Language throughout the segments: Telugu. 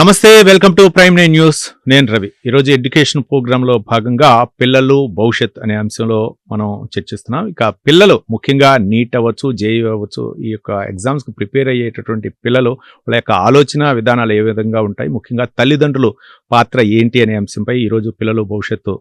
నమస్తే, welcome to prime nine news. నేను రవి. ఈరోజు ఎడ్యుకేషన్ ప్రోగ్రాంలో భాగంగా పిల్లలు భవిష్యత్ అనే అంశంలో మనం చర్చిస్తున్నాం. ఇక పిల్లలు ముఖ్యంగా నీట్ అవ్వచ్చు, జేఈ అవ్వచ్చు, ఈ యొక్క ఎగ్జామ్స్కి ప్రిపేర్ అయ్యేటటువంటి పిల్లలు వాళ్ళ యొక్క ఆలోచన విధానాలు ఏ విధంగా ఉంటాయి, ముఖ్యంగా తల్లిదండ్రులు పాత్ర ఏంటి అనే అంశంపై ఈరోజు పిల్లలు భవిష్యత్తు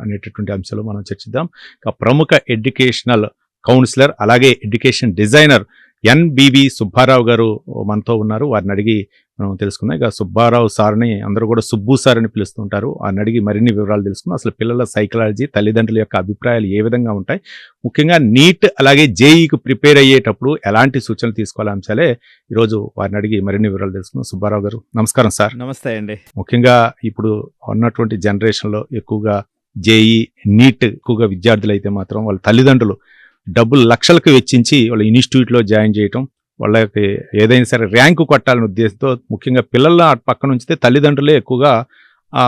అనేటటువంటి అంశంలో మనం చర్చిద్దాం. ఇక ప్రముఖ ఎడ్యుకేషనల్ కౌన్సిలర్ అలాగే ఎడ్యుకేషన్ డిజైనర్ ఎన్బివి సుబ్బారావు గారు మనతో ఉన్నారు. వారిని అడిగి మనం తెలుసుకుందాం. ఇక సుబ్బారావు సార్ని అందరూ కూడా సుబ్బు సార్ అని పిలుస్తుంటారు. వారిని అడిగి మరిన్ని వివరాలు తెలుసుకుందాం. అసలు పిల్లల సైకాలజీ, తల్లిదండ్రుల యొక్క అభిప్రాయాలు ఏ విధంగా ఉంటాయి, ముఖ్యంగా నీట్ అలాగే జేఈకి ప్రిపేర్ అయ్యేటప్పుడు ఎలాంటి సూచనలు తీసుకోవాల అంశాలే ఈరోజు వారిని అడిగి మరిన్ని వివరాలు తెలుసుకుందాం. సుబ్బారావు గారు నమస్కారం సార్. నమస్తే అండి. ముఖ్యంగా ఇప్పుడు ఉన్నటువంటి జనరేషన్లో ఎక్కువగా జేఈ, నీట్ ఎక్కువగా విద్యార్థులు అయితే మాత్రం వాళ్ళ తల్లిదండ్రులు డబ్బులు లక్షలకు వెచ్చించి వాళ్ళ ఇన్స్టిట్యూట్లో జాయిన్ చేయటం, వాళ్ళకి ఏదైనా సరే ర్యాంకు కొట్టాలనే ఉద్దేశంతో ముఖ్యంగా పిల్లల పక్కన ఉంచితే తల్లిదండ్రులే ఎక్కువగా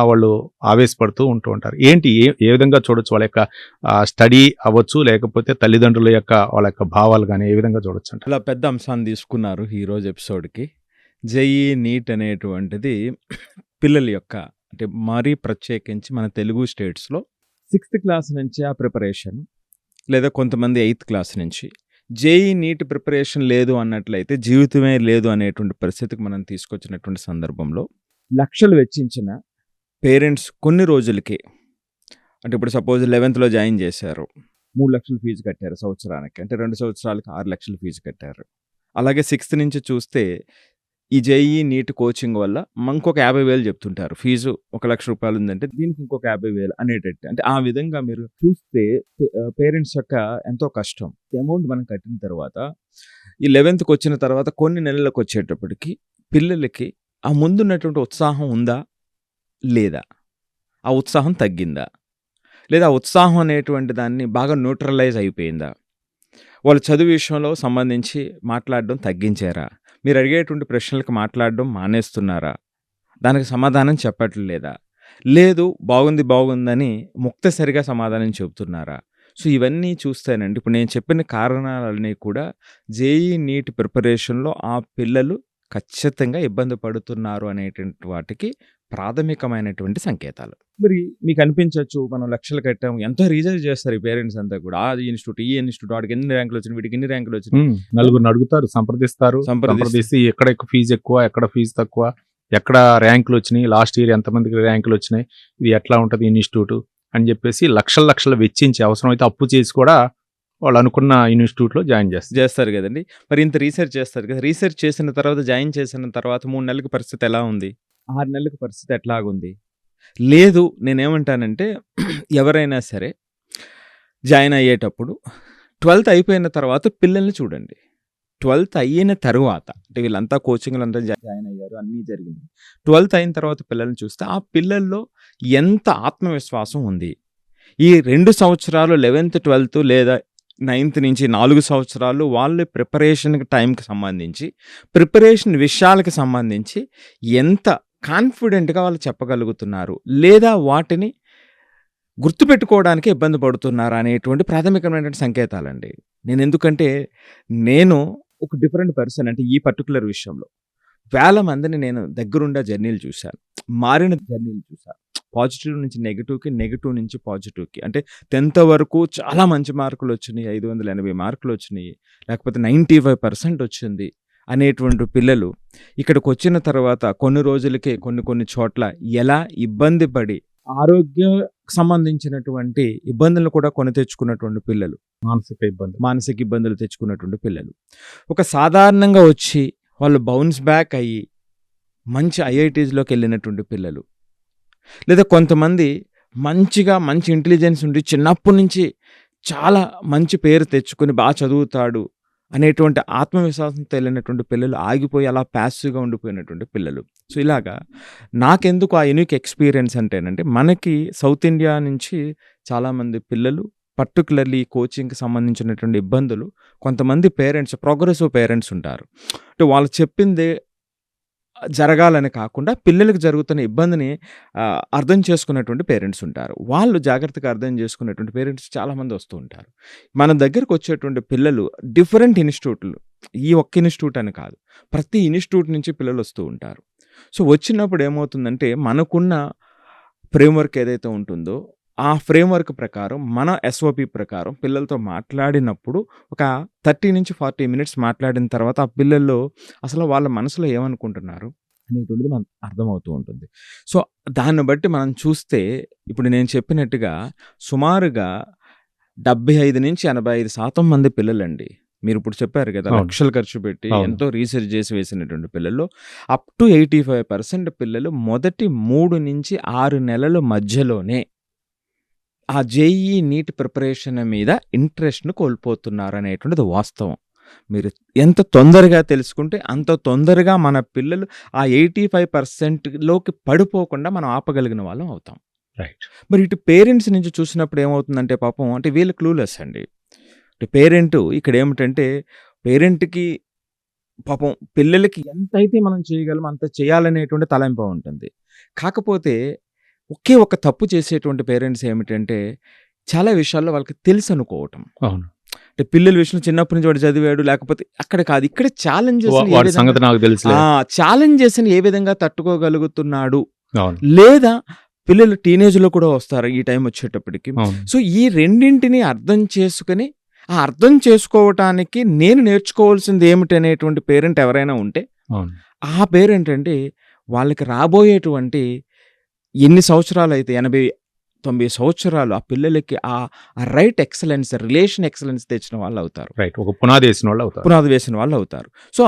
వాళ్ళు ఆవేశపడుతూ ఉంటూ ఉంటారు. ఏంటి ఏ విధంగా చూడొచ్చు వాళ్ళ యొక్క స్టడీ అవ్వచ్చు, లేకపోతే తల్లిదండ్రుల యొక్క వాళ్ళ యొక్క భావాలు కానీ ఏ విధంగా చూడొచ్చు అంటే? అలా పెద్ద అంశాన్ని తీసుకున్నారు ఈరోజు ఎపిసోడ్కి. జేఈ, నీట్ అనేటువంటిది పిల్లల యొక్క అంటే మరీ ప్రత్యేకించి మన తెలుగు స్టేట్స్లో 6th క్లాస్ నుంచి ఆ ప్రిపరేషన్, లేదా కొంతమంది 8th క్లాస్ నుంచి జేఈ, నీట్ ప్రిపరేషన్ లేదు అన్నట్లయితే జీవితమే లేదు అనేటువంటి పరిస్థితికి మనం తీసుకొచ్చినటువంటి సందర్భంలో లక్షలు వెచ్చించిన పేరెంట్స్ కొన్ని రోజులకి, అంటే ఇప్పుడు సపోజ్ 11th జాయిన్ చేశారు, 3 లక్షలు ఫీజు కట్టారు సంవత్సరానికి, అంటే 2 సంవత్సరాలకి 6 లక్షలు ఫీజు కట్టారు. అలాగే 6th నుంచి చూస్తే ఈ జేఈ, నీట్ కోచింగ్ వల్ల ఇంకొక 50,000 చెప్తుంటారు. ఫీజు 1,00,000 రూపాయలు ఉందంటే దీనికి ఇంకొక 50,000 అనేటట్టు. అంటే ఆ విధంగా మీరు చూస్తే పేరెంట్స్ యొక్క ఎంతో కష్టం. అమౌంట్ మనం కట్టిన తర్వాత ఈ 11th వచ్చిన తర్వాత కొన్ని నెలలకు వచ్చేటప్పటికి పిల్లలకి ఆ ముందున్నటువంటి ఉత్సాహం ఉందా లేదా, ఆ ఉత్సాహం తగ్గిందా, లేదా ఆ ఉత్సాహం అనేటువంటి దాన్ని బాగా న్యూట్రలైజ్ అయిపోయిందా, వాళ్ళు చదువు విషయంలో సంబంధించి మాట్లాడడం తగ్గించారా, మీరు అడిగేటువంటి ప్రశ్నలకు మాట్లాడడం మానేస్తున్నారా, దానికి సమాధానం చెప్పట్లేదా, లేదు బాగుందని ముక్తసరిగా సమాధానం చెబుతున్నారా? సో ఇవన్నీ చూస్తేనండి ఇప్పుడు నేను చెప్పిన కారణాలన్నీ కూడా జేఈ, నీట్ ప్రిపరేషన్లో ఆ పిల్లలు ఖచ్చితంగా ఇబ్బంది పడుతున్నారు అనేటువంటి వాటికి ప్రాథమికమైనటువంటి సంకేతాలు. మరి మీకు అనిపించవచ్చు, మనం లక్షలు కట్టాము, ఎంతో రీజన్ చేస్తారు ఈ పేరెంట్స్ అంతా కూడా. ఆ ఇన్స్టిట్యూట్, ఈ ఇన్స్టిట్యూట్, వాడికి ఎన్ని ర్యాంకులు వచ్చినాయి, వీడికి ఎన్ని ర్యాంకులు వచ్చినాయి, నలుగురిని అడుగుతారు, సంప్రదిస్తే ఎక్కడ ఫీజు ఎక్కువ, ఎక్కడ ఫీజు తక్కువ, ఎక్కడ ర్యాంకులు వచ్చినాయి, లాస్ట్ ఇయర్ ఎంతమందికి ర్యాంకులు వచ్చినాయి, ఇది ఎట్లా ఉంటుంది ఇన్స్టిట్యూట్ అని చెప్పేసి లక్షలు వెచ్చించి అవసరమైతే అప్పు చేసి కూడా వాళ్ళు అనుకున్న ఇన్స్టిట్యూట్లో జాయిన్ చేస్తారు కదండి. మరి ఇంత రీసెర్చ్ చేస్తారు కదా, రీసెర్చ్ చేసిన తర్వాత జాయిన్ చేసిన తర్వాత 3 నెలలకు పరిస్థితి ఎలా ఉంది, 6 నెలలకు పరిస్థితి ఎట్లాగుంది? లేదు, నేనేమంటానంటే ఎవరైనా సరే జాయిన్ అయ్యేటప్పుడు 12th అయిపోయిన తర్వాత పిల్లల్ని చూడండి. 12th అయిన తర్వాత అంటే వీళ్ళంతా కోచింగ్లు అంతా జాయిన్ అయ్యారు, అన్నీ జరిగింది. 12th అయిన తర్వాత పిల్లల్ని చూస్తే ఆ పిల్లల్లో ఎంత ఆత్మవిశ్వాసం ఉంది. ఈ 2 సంవత్సరాలు 11th, 12th లేదా 9th నుంచి 4 సంవత్సరాలు వాళ్ళ ప్రిపరేషన్ టైంకి సంబంధించి, ప్రిపరేషన్ విషయాలకు సంబంధించి ఎంత కాన్ఫిడెంట్గా వాళ్ళు చెప్పగలుగుతున్నారు, లేదా వాటిని గుర్తుపెట్టుకోవడానికి ఇబ్బంది పడుతున్నారు అనేటువంటి ప్రాథమికమైనటువంటి సంకేతాలండి. నేను ఒక డిఫరెంట్ పర్సన్, అంటే ఈ పర్టికులర్ విషయంలో వేల మందిని నేను దగ్గరుండా జర్నీలు చూశాను, మారిన జర్నీలు చూశాను. పాజిటివ్ నుంచి నెగిటివ్కి, నెగిటివ్ నుంచి పాజిటివ్కి. అంటే 10th వరకు చాలా మంచి మార్కులు వచ్చినాయి, 580 మార్కులు వచ్చినాయి, లేకపోతే 95% వచ్చింది అనేటువంటి పిల్లలు ఇక్కడికి వచ్చిన తర్వాత కొన్ని రోజులకే కొన్ని చోట్ల ఎలా ఇబ్బంది పడి ఆరోగ్య సంబంధించినటువంటి ఇబ్బందులను కూడా కొని తెచ్చుకున్నటువంటి పిల్లలు, మానసిక ఇబ్బందులు తెచ్చుకున్నటువంటి పిల్లలు, ఒక సాధారణంగా వచ్చి వాళ్ళు బౌన్స్ బ్యాక్ అయ్యి మంచి ఐఐటీస్లోకి వెళ్ళినటువంటి పిల్లలు, లేదా కొంతమంది మంచి ఇంటెలిజెన్స్ ఉండి చిన్నప్పటి నుంచి చాలా మంచి పేరు తెచ్చుకొని బాగా చదువుతాడు అనేటువంటి ఆత్మవిశ్వాసంతో వెళ్ళినటువంటి పిల్లలు ఆగిపోయి అలా ప్యాసివ్గా ఉండిపోయినటువంటి పిల్లలు. సో ఇలాగా నాకెందుకు ఆ యూనిక్ ఎక్స్పీరియన్స్ అంటేనంటే, మనకి సౌత్ ఇండియా నుంచి చాలామంది పిల్లలు, పర్టికులర్లీ కోచింగ్కి సంబంధించినటువంటి ఇబ్బందులు, కొంతమంది పేరెంట్స్, ప్రోగ్రెసివ్ పేరెంట్స్ ఉంటారు, అంటే వాళ్ళు చెప్పిందే జరగాలని కాకుండా పిల్లలకు జరుగుతున్న ఇబ్బందిని అర్థం చేసుకున్నటువంటి పేరెంట్స్ ఉంటారు. వాళ్ళు జాగ్రత్తగా అర్థం చేసుకున్నటువంటి పేరెంట్స్ చాలామంది వస్తూ ఉంటారు. మన దగ్గరకు వచ్చేటువంటి పిల్లలు డిఫరెంట్ ఇన్స్టిట్యూట్లు, ఈ ఒక్క ఇన్స్టిట్యూట్ అని కాదు, ప్రతి ఇన్స్టిట్యూట్ నుంచి పిల్లలు వస్తూ ఉంటారు. సో వచ్చినప్పుడు ఏమవుతుందంటే మనకున్న ఫ్రేమ్వర్క్ ఏదైతే ఉంటుందో ఆ ఫ్రేమ్వర్క్ ప్రకారం మన ఎస్ఓపి ప్రకారం పిల్లలతో మాట్లాడినప్పుడు ఒక 30 నుంచి 40 మినిట్స్ మాట్లాడిన తర్వాత ఆ పిల్లల్లో అసలు వాళ్ళ మనసులో ఏమనుకుంటున్నారు అనేటువంటిది మనకు అర్థమవుతూ ఉంటుంది. సో దాన్ని బట్టి మనం చూస్తే ఇప్పుడు నేను చెప్పినట్టుగా సుమారుగా 75-85% మంది పిల్లలండి. మీరు ఇప్పుడు చెప్పారు కదా, అవును. లక్షలు ఖర్చు పెట్టి అవును. ఎంతో రీసెర్చ్ చేసి వేసినటువంటి పిల్లల్లో అప్ టు 85% పిల్లలు మొదటి 3 నుంచి 6 నెలల మధ్యలోనే ఆ జేఈఈ నీట్ ప్రిపరేషన్ మీద ఇంట్రెస్ట్‌ను కోల్పోతున్నారు అనేటువంటిది వాస్తవం. మీరు ఎంత తొందరగా తెలుసుకుంటే అంత తొందరగా మన పిల్లలు ఆ 85%లోకి పడిపోకుండా మనం ఆపగలిగిన వాళ్ళం అవుతాం. రైట్. మరి ఇటు పేరెంట్స్ నుంచి చూసినప్పుడు ఏమవుతుందంటే పాపం అంటే వీళ్ళు క్లూలెస్ అండి. పేరెంట్ ఇక్కడ ఏమిటంటే పేరెంట్‌కి పాపం పిల్లలకి ఎంతైతే మనం చేయగలమో అంత చేయాలనేటువంటి తలంపు ఉంటుంది. కాకపోతే ఒకే ఒక తప్పు చేసేటువంటి పేరెంట్స్ ఏమిటంటే చాలా విషయాల్లో వాళ్ళకి తెలుసు అనుకోవటం. అవును. అంటే పిల్లల విషయంలో చిన్నప్పటి నుంచి వాడు చదివాడు లేకపోతే అక్కడ కాదు, ఇక్కడ వాడి సంగతి నాకు తెలుసులే. ఛాలెంజెస్ని ఏ విధంగా తట్టుకోగలుగుతున్నాడు, అవును. లేదా పిల్లలు టీనేజ్లో కూడా వస్తారు ఈ టైం వచ్చేటప్పటికి. అవును. సో ఈ రెండింటిని అర్థం చేసుకుని ఆ అర్థం చేసుకోవటానికి నేను నేర్చుకోవాల్సింది ఏమిటి అనేటువంటి పేరెంట్ ఎవరైనా ఉంటే అవును. ఆ పేరెంట్ అంటే వాళ్ళకి రాబోయేటువంటి ఎన్ని సంవత్సరాలు అయితే 80-90 సంవత్సరాలు ఆ పిల్లలకి ఆ రైట్ ఎక్సలెన్స్ రిలేషన్ ఎక్సలెన్స్ తెచ్చిన వాళ్ళు అవుతారు, రైట్. ఒక పునాది వేసిన వాళ్ళు అవుతారు. పునాది వేసిన వాళ్ళు అవుతారు. సో